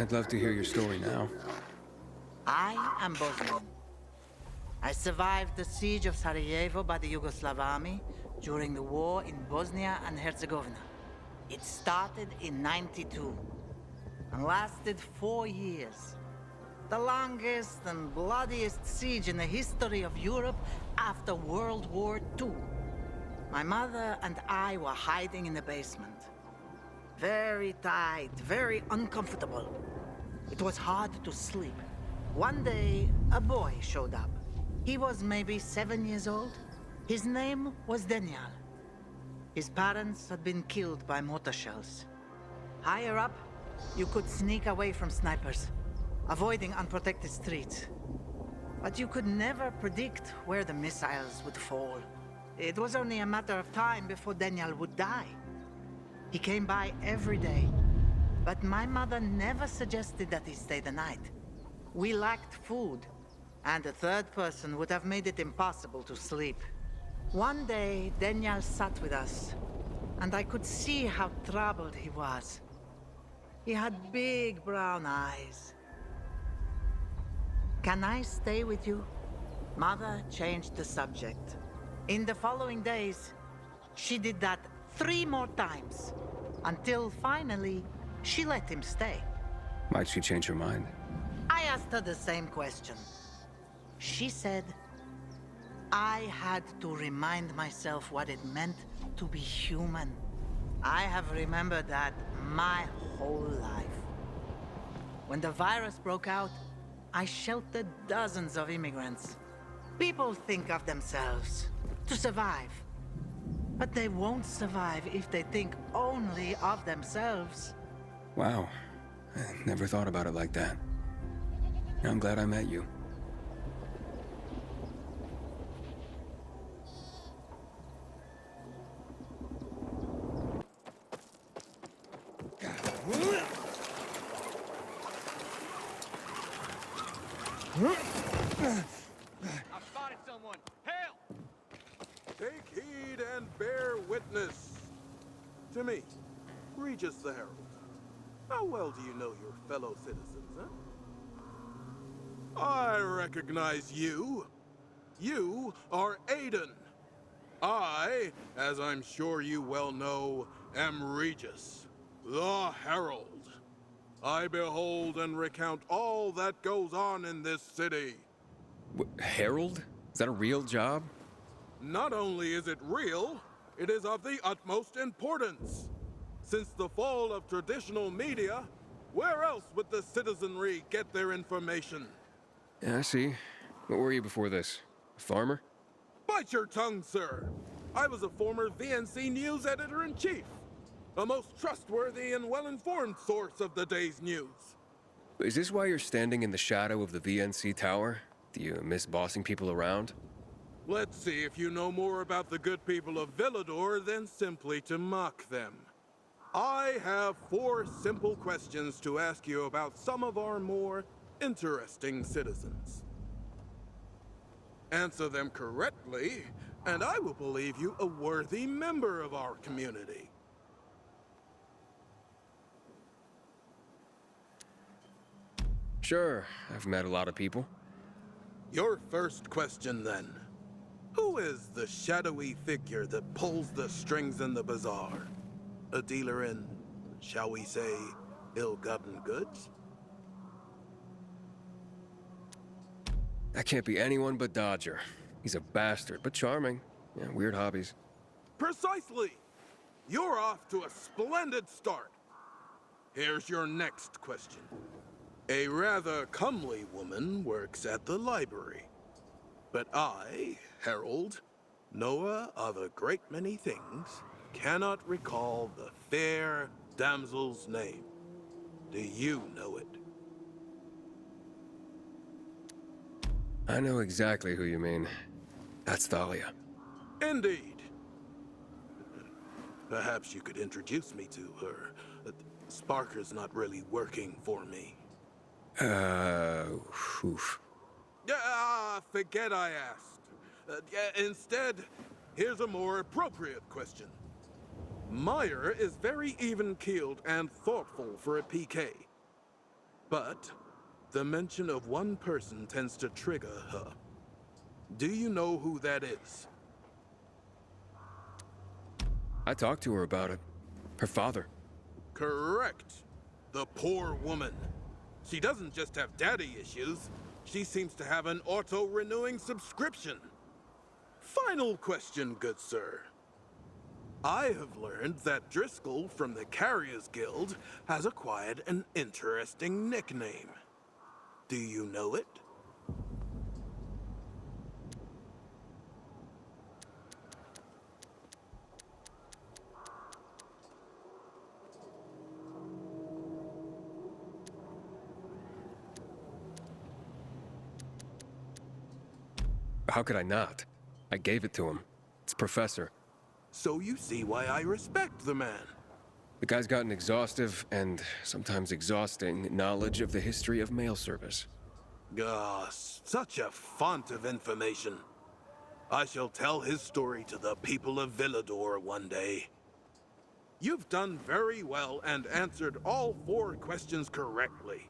I'd love to hear your story now. I am Bosnian. I survived the siege of Sarajevo by the Yugoslav army during the war in Bosnia and Herzegovina. It started in '92 and lasted 4 years. The longest and bloodiest siege in the history of Europe after World War II. My mother and I were hiding in the basement. Very tight, very uncomfortable. It was hard to sleep. One day, a boy showed up. He was maybe 7 years old. His name was Daniel. His parents had been killed by mortar shells. Higher up, you could sneak away from snipers, avoiding unprotected streets. But you could never predict where the missiles would fall. It was only a matter of time before Daniel would die. He came by every day, but my mother never suggested that he stay the night. We lacked food, and a third person would have made it impossible to sleep. One day, Daniel sat with us, and I could see how troubled he was. He had big brown eyes. "Can I stay with you?" Mother changed the subject. In the following days, she did that 3 more times, until finally, she let him stay. Might she change her mind? I asked her the same question. She said, I had to remind myself what it meant to be human. I have remembered that my whole life. When the virus broke out, I sheltered dozens of immigrants. People think of themselves to survive. But they won't survive if they think only of themselves. Wow. I never thought about it like that. I'm glad I met you. I've spotted someone! Help! Take heed and bear witness. To me, Regis the Herald. How well do you know your fellow citizens, huh? I recognize you. You are Aiden. I, as I'm sure you well know, am Regis, the Herald. I behold and recount all that goes on in this city. Herald? Is that a real job? Not only is it real, it is of the utmost importance. Since the fall of traditional media, where else would the citizenry get their information? Yeah, I see. What were you before this? A farmer? Bite your tongue, sir. I was a former VNC News editor-in-chief, a most trustworthy and well-informed source of the day's news. Is this why you're standing in the shadow of the VNC tower? Do you miss bossing people around? Let's see if you know more about the good people of Villador than simply to mock them. I have 4 simple questions to ask you about some of our more interesting citizens. Answer them correctly, and I will believe you a worthy member of our community. Sure, I've met a lot of people. Your first question, then. Who is the shadowy figure that pulls the strings in the bazaar? A dealer in, shall we say, ill-gotten goods? That can't be anyone but Dodger. He's a bastard, but charming. Yeah, weird hobbies. Precisely! You're off to a splendid start. Here's your next question. A rather comely woman works at the library. But I, Harold, knower of a great many things, cannot recall the fair damsel's name. Do you know it? I know exactly who you mean. That's Thalia. Indeed. Perhaps you could introduce me to her. Sparker's not really working for me. Oof. Forget I asked. Instead, here's a more appropriate question. Meyer is very even-keeled and thoughtful for a PK. But the mention of one person tends to trigger her. Do you know who that is? I talked to her about it. Her father. Correct. The poor woman. She doesn't just have daddy issues. She seems to have an auto-renewing subscription. Final question, good sir. I have learned that Driscoll from the Carriers Guild has acquired an interesting nickname. Do you know it? How could I not? I gave it to him. It's Professor. So you see why I respect the man. The guy's got an exhaustive and sometimes exhausting knowledge of the history of mail service. Such a font of information. I shall tell his story to the people of Villador one day. You've done very well and answered all 4 questions correctly.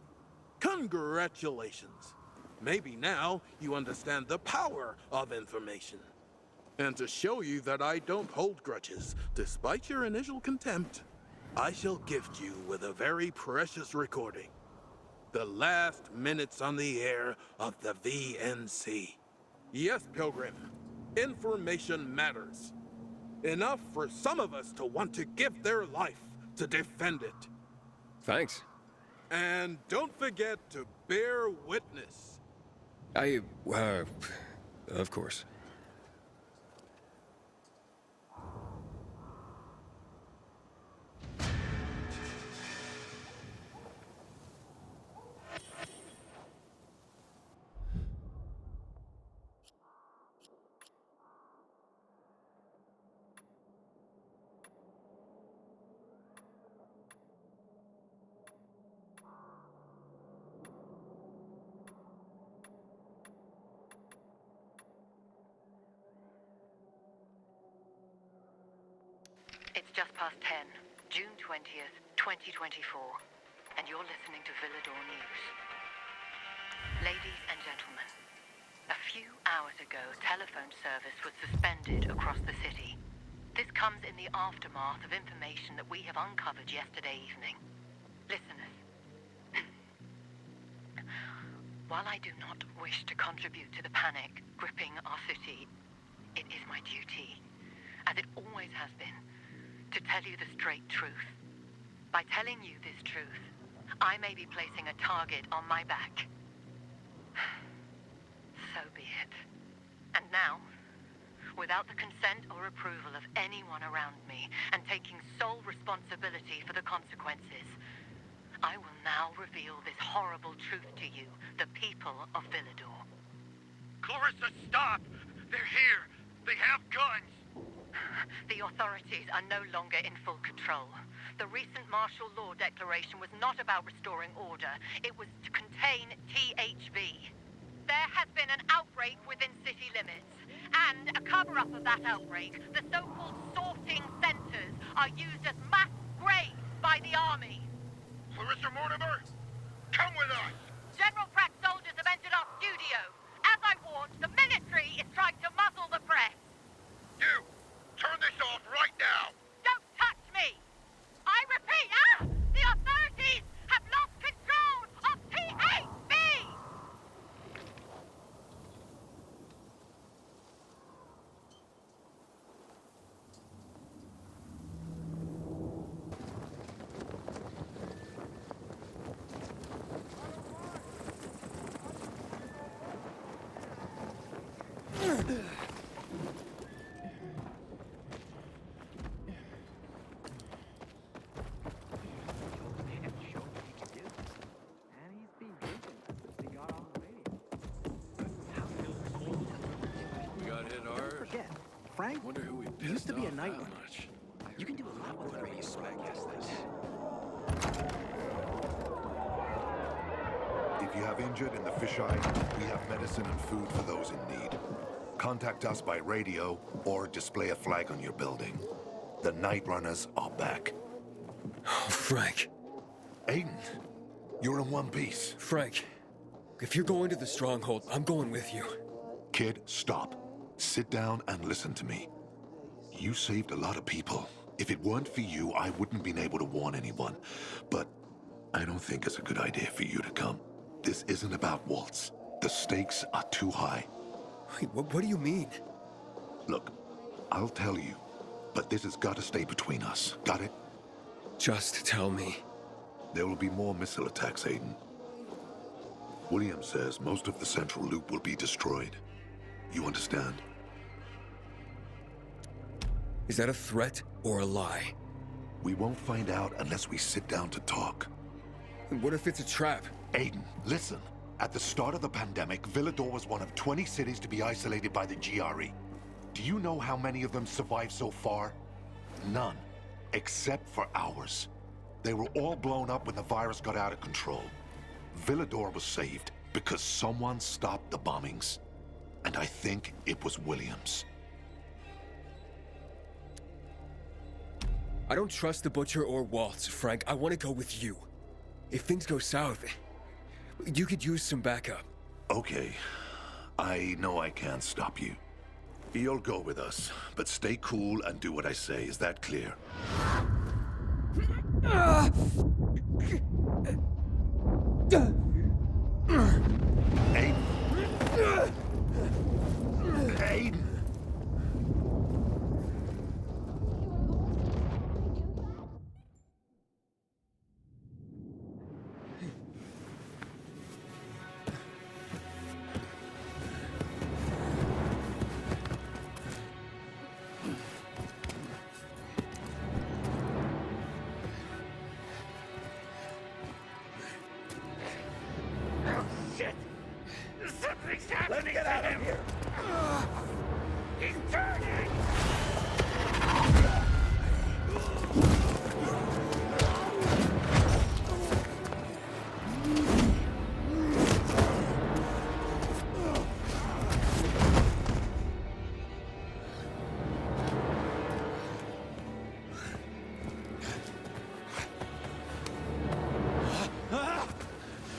Congratulations. Maybe now you understand the power of information. And to show you that I don't hold grudges, despite your initial contempt, I shall gift you with a very precious recording. The last minutes on the air of the VNC. Yes, Pilgrim, information matters. Enough for some of us to want to give their life to defend it. Thanks. And don't forget to bear witness. Of course. It's just past 10, June 20th, 2024, and you're listening to Villador News. Ladies and gentlemen, a few hours ago, telephone service was suspended across the city. This comes in the aftermath of information that we have uncovered yesterday evening. Listeners, while I do not wish to contribute to the panic gripping our city, it is my duty, as it always has been, to tell you the straight truth. By telling you this truth, I may be placing a target on my back. So be it. And now, without the consent or approval of anyone around me, and taking sole responsibility for the consequences, I will now reveal this horrible truth to you, the people of Villador. Clarissa, stop! They're here! They have guns! The authorities are no longer in full control. The recent martial law declaration was not about restoring order. It was to contain THV. There has been an outbreak within city limits, and a cover-up of that outbreak, the so-called sorting centers, are used as mass graves by the army. Clarissa Mortimer, come with us! General Pratt's soldiers have entered our studio. As I warned, the military is trying to muzzle the press. You, turn this off right now! Don't touch me! I repeat, the authorities have lost control of THV! We got hit hard. Forget, Frank Wonder who we used to be a pissed night off runner. that much. You can do a lot with whatever you smack this. If you have injured in the fisheye, we have medicine and food for those in need. Contact us by radio or display a flag on your building. The Night Runners are back. Oh, Frank. Aiden, You're in one piece. Frank, if you're going to the stronghold, I'm going with you. Kid, stop. Sit down and listen to me. You saved a lot of people. If it weren't for you, I wouldn't been able to warn anyone. But I don't think it's a good idea for you to come. This isn't about Waltz. The stakes are too high. Wait, what do you mean? Look, I'll tell you, but this has got to stay between us. Got it? Just tell me. There will be more missile attacks, Aiden. Williams says most of the central loop will be destroyed. You understand? Is that a threat or a lie? We won't find out unless we sit down to talk. And what if it's a trap? Aiden, listen. At the start of the pandemic, Villador was one of 20 cities to be isolated by the GRE. Do you know how many of them survived so far? None. Except for ours. They were all blown up when the virus got out of control. Villador was saved because someone stopped the bombings. And I think it was Williams. I don't trust the Butcher or Waltz, Frank. I want to go with you. If things go south, you could use some backup. Okay. I know I can't stop you. You'll go with us, but stay cool and do what I say. Is that clear? Aiden! Aiden! Shit! Something's happening! Let's get out of here! He's turning!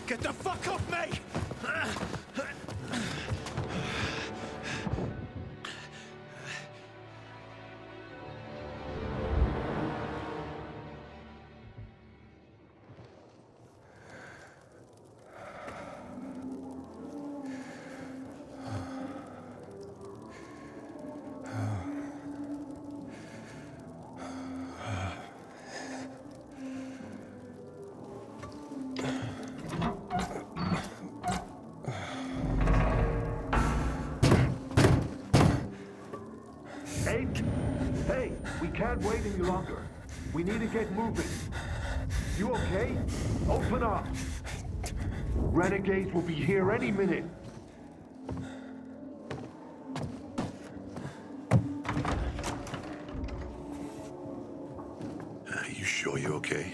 Get the fuck off me! Hey, we can't wait any longer. We need to get moving. You okay? Open up. Renegades will be here any minute. You sure you're okay?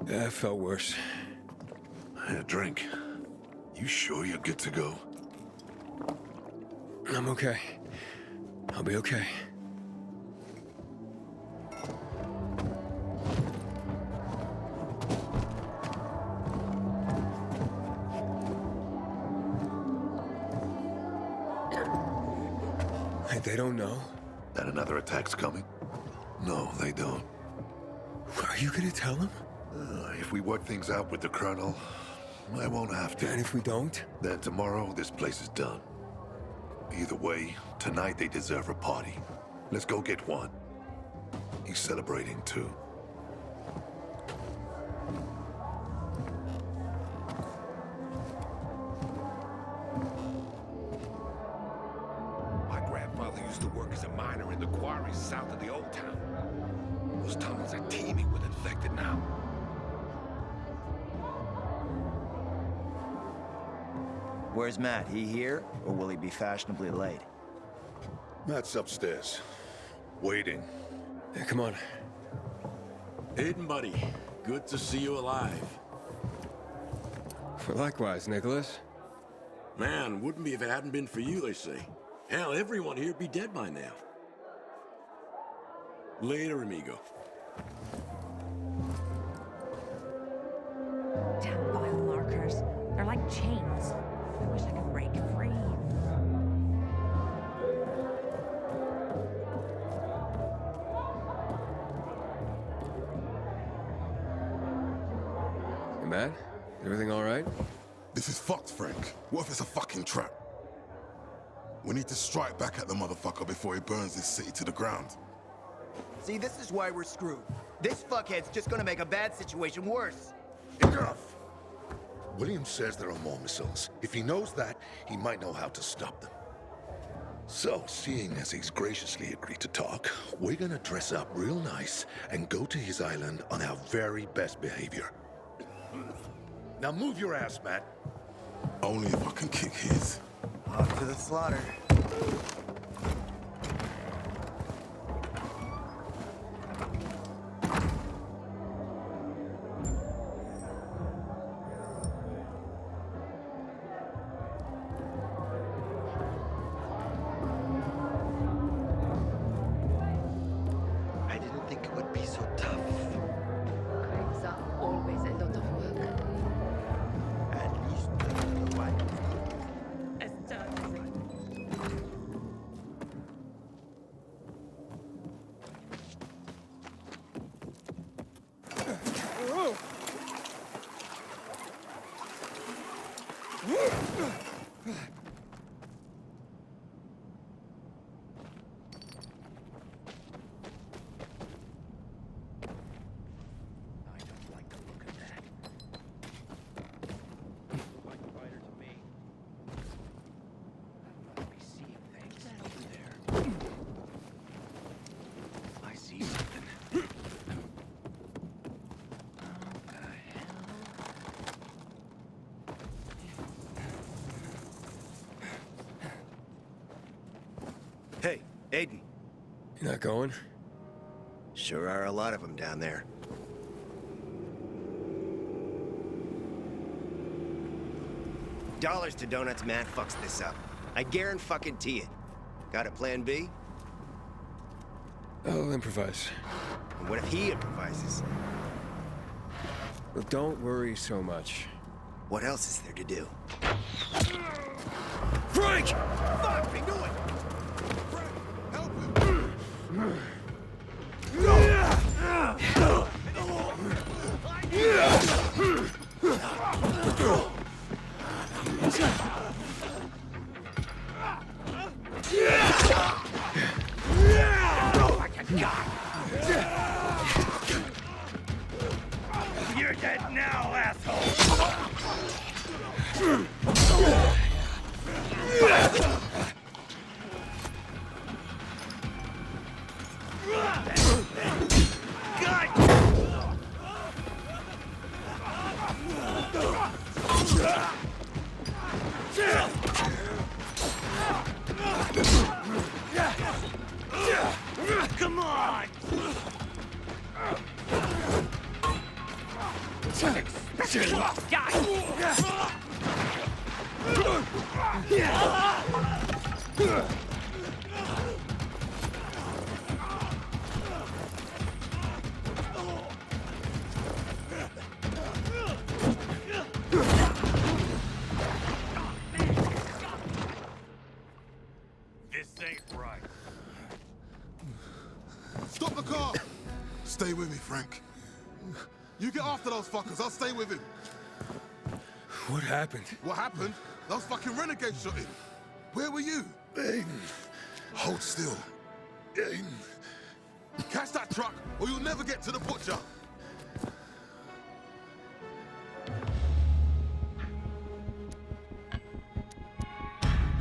Yeah, I felt worse. A drink. You sure you're good to go? I'm okay. I'll be okay. They don't know? That another attack's coming? No, they don't. Are you gonna tell them? If we work things out with the Colonel, I won't have to. And if we don't? Then tomorrow, this place is done. Either way, tonight they deserve a party. Let's go get one. He's celebrating too. My grandfather used to work as a miner in the quarries south of the old town. Those tunnels are teeming with infected now. Where's Matt? He here? Or will he be fashionably late? Matt's upstairs. Waiting. Yeah, come on. Aiden, buddy. Good to see you alive. Likewise, Nicholas. Man, wouldn't be if it hadn't been for you, they say. Hell, everyone here'd be dead by now. Later, amigo. Hey, Matt? Everything all right? This is fucked, Frank. What if it's a fucking trap? We need to strike back at the motherfucker before he burns this city to the ground. See, this is why we're screwed. This fuckhead's just gonna make a bad situation worse. Enough! Williams says there are more missiles. If he knows that, he might know how to stop them. So, seeing as he's graciously agreed to talk, we're gonna dress up real nice and go to his island on our very best behavior. Now move your ass, Matt. Only if I can kick his. Off to the slaughter. I didn't think it would be so tough. Graves are always a lot of work. At least the wife. Hey, Aiden. You're not going? Sure are a lot of them down there. Dollars to donuts, Matt fucks this up. I guarantee it. Got a plan B? I'll improvise. And what if he improvises? Well, don't worry so much. What else is there to do? Frank! Fuck, we knew it! You're dead now, asshole! Come on! This ain't right. Stop the car! Stay with me, Frank. You get after those fuckers, I'll stay with him. What happened? What happened? Those fucking renegades shot him. Where were you? Aiden. Hold still. Aiden. Catch that truck, or you'll never get to the butcher.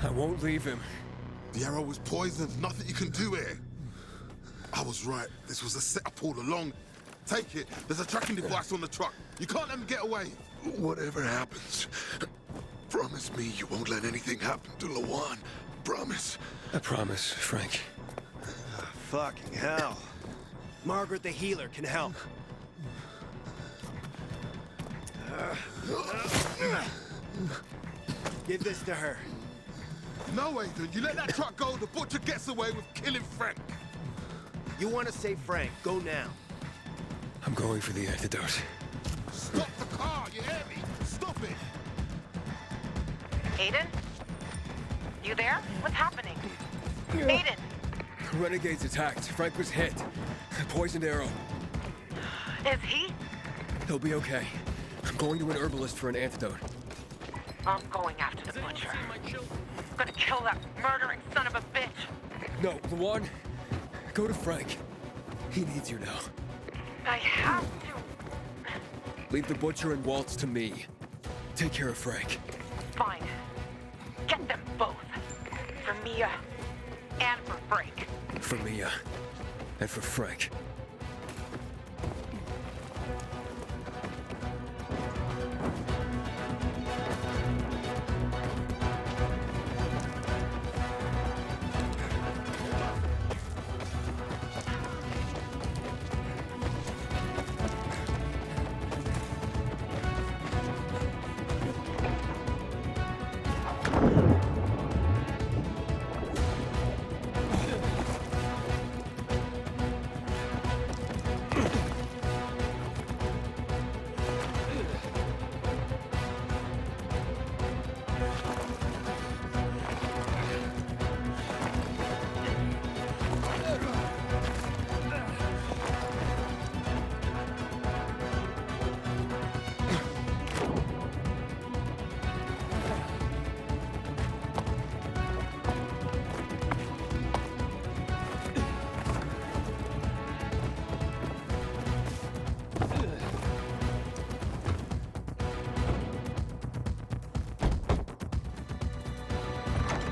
I won't leave him. The arrow was poisoned. Nothing you can do here. I was right. This was a setup all along. Take it. There's a tracking device on the truck. You can't let him get away. Whatever happens, promise me you won't let anything happen to Lawan. Promise. I promise, Frank. Fucking hell. Margaret the healer can help. Give this to her. No, Aiden. You let that truck go, the butcher gets away with killing Frank. You want to save Frank, go now. I'm going for the antidote. Stop the car, you hear me? Stop it! Aiden? You there? What's happening? Aiden! Renegades attacked. Frank was hit. A poisoned arrow. Is he? He'll be okay. I'm going to an herbalist for an antidote. I'm going after the butcher. I'm gonna kill that murdering son of a bitch. No, Luan, go to Frank. He needs you now. I have to. Leave the butcher and Waltz to me. Take care of Frank. Fine. Get them both. For Mia and for Frank. For Mia and for Frank.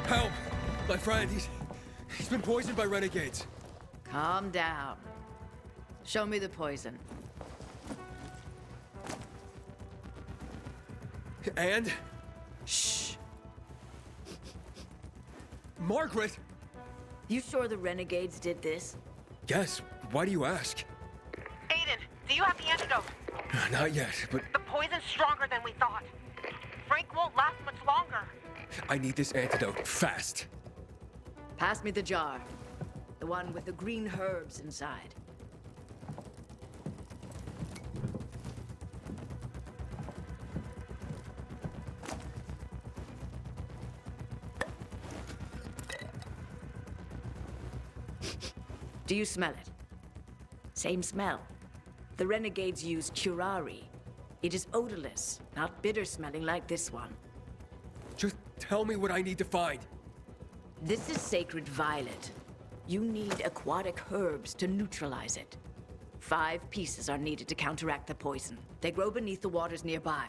Help! My friend, he's been poisoned by renegades. Calm down. Show me the poison. And? Shh. Margaret! You sure the renegades did this? Yes. Why do you ask? Aiden, do you have the antidote? Not yet, but The poison's stronger than we thought. Frank won't last much longer. I need this antidote fast. Pass me the jar. The one with the green herbs inside. Do you smell it? Same smell. The renegades use curare. It is odorless, not bitter-smelling like this one. Just tell me what I need to find. This is sacred violet. You need aquatic herbs to neutralize it. 5 pieces are needed to counteract the poison. They grow beneath the waters nearby.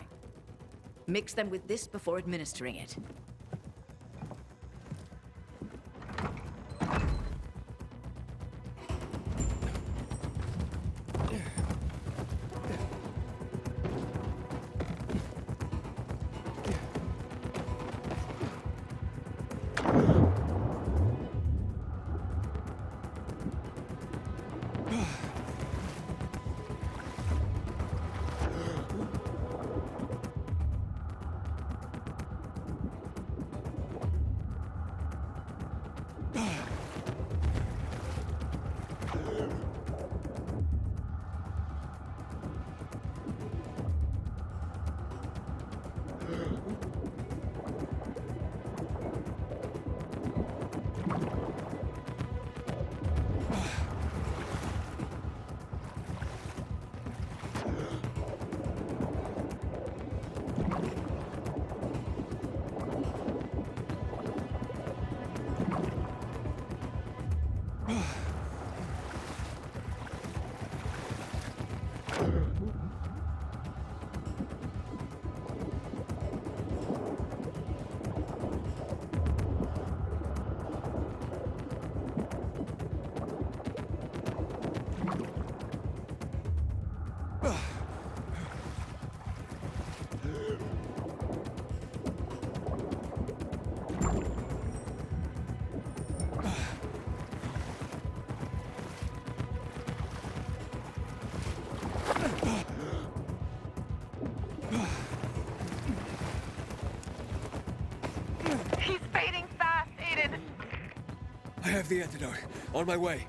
Mix them with this before administering it. He's fading fast, Aiden. I have the antidote. On my way.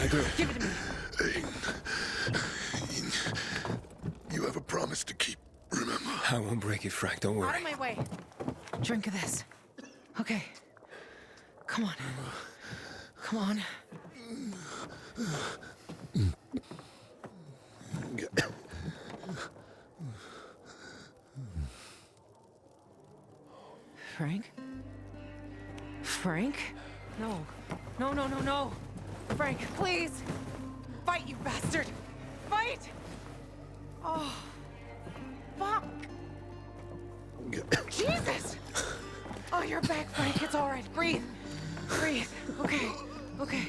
do. Give it to me. You have a promise to keep, remember? I won't break it, Frank. Don't worry. Out of my way. Drink of this. Okay. Come on. Come on. Frank? Frank? No. No, no, no, no. Frank, please. Fight, you bastard. Fight! Oh. Fuck. Jesus! Oh, you're back, Frank. It's all right. Breathe. Breathe. Okay. Okay.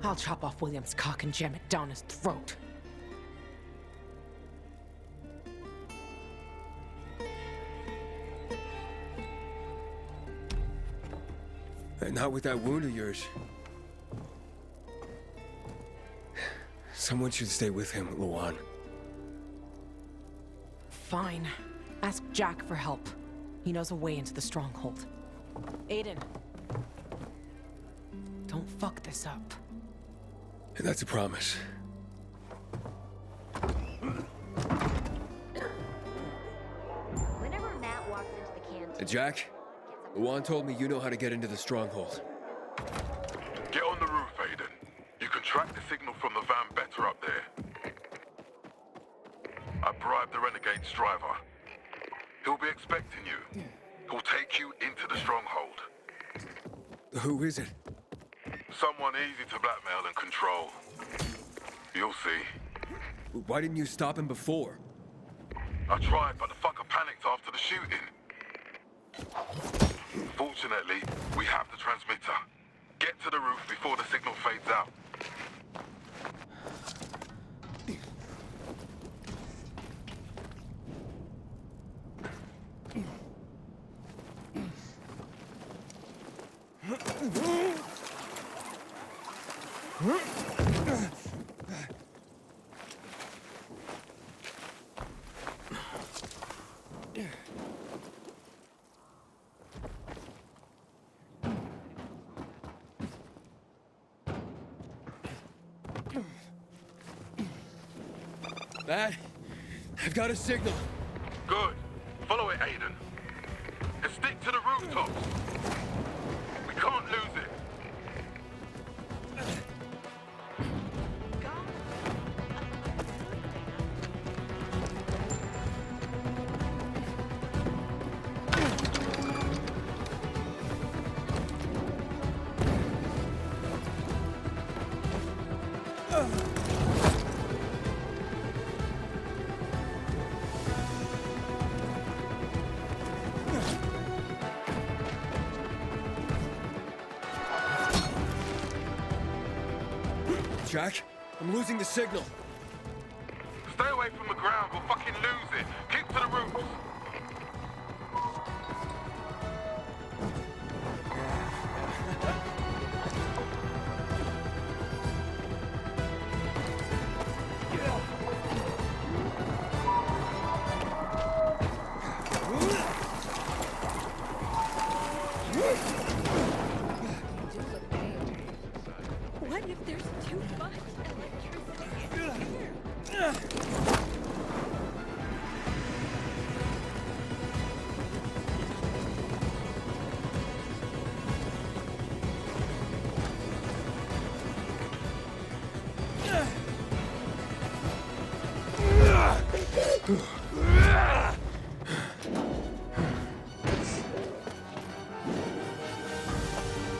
I'll chop off William's cock and jam it down his throat. Not with that wound of yours. Someone should stay with him, Luan. Fine. Ask Jack for help. He knows a way into the stronghold. Aiden. Don't fuck this up. That's a promise. Whenever Matt walks into the canteen... Jack? Luan told me you know how to get into the stronghold. Get on the roof, Aiden. You can track the signal from the van better up there. I bribed the Renegade's driver. He'll be expecting you. He'll take you into the stronghold. Who is it? Someone easy to blackmail and control. You'll see. Why didn't you stop him before? I tried, but the fucker panicked after the shooting. Fortunately, we have the transmitter. Get to the roof before the signal fades out. Matt, I've got a signal. Good. Follow it, Aiden. And stick to the rooftops. We can't lose it. Jack, I'm losing the signal. Stay away from the ground, we'll fucking lose it. Keep to the roofs. What if there's too much electricity?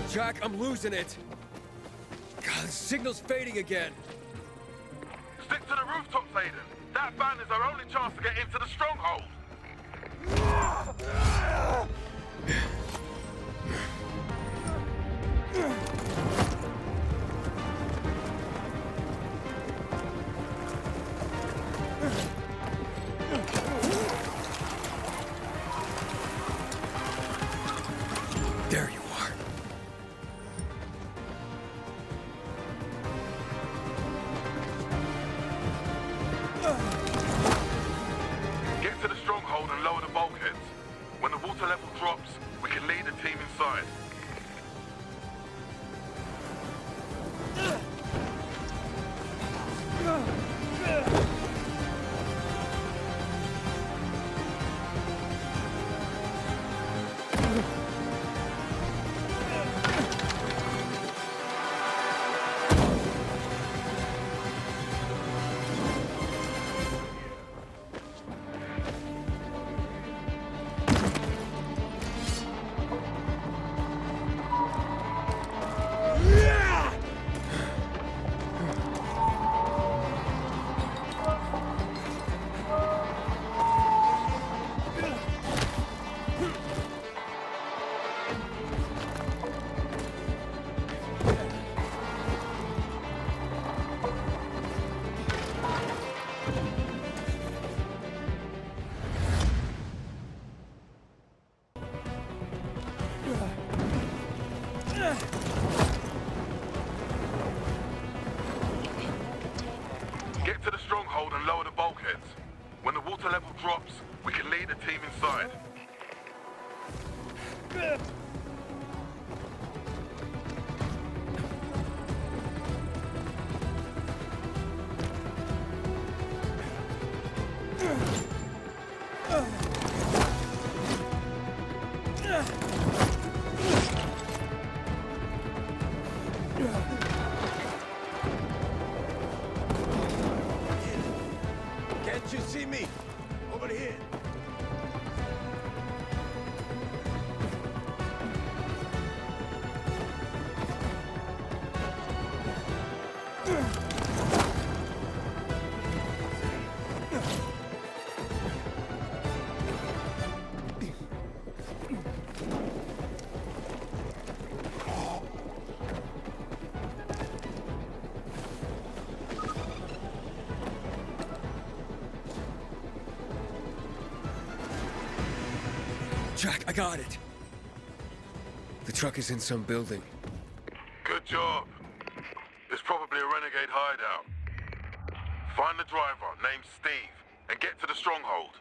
Jack, I'm losing it. God, the signal's fading again. Stick to the rooftops, Aiden. That van is our only chance to get into the stronghold. There you are. Get to the stronghold and lower the bulkheads. When the water level drops, we can lead the team inside. inside. Get to the stronghold and lower the bulkheads. When the water level drops, we can lead the team inside. Can't you see me? Over here. Jack, I got it. The truck is in some building. Good job. It's probably a renegade hideout. Find the driver, named Steve, and get to the stronghold.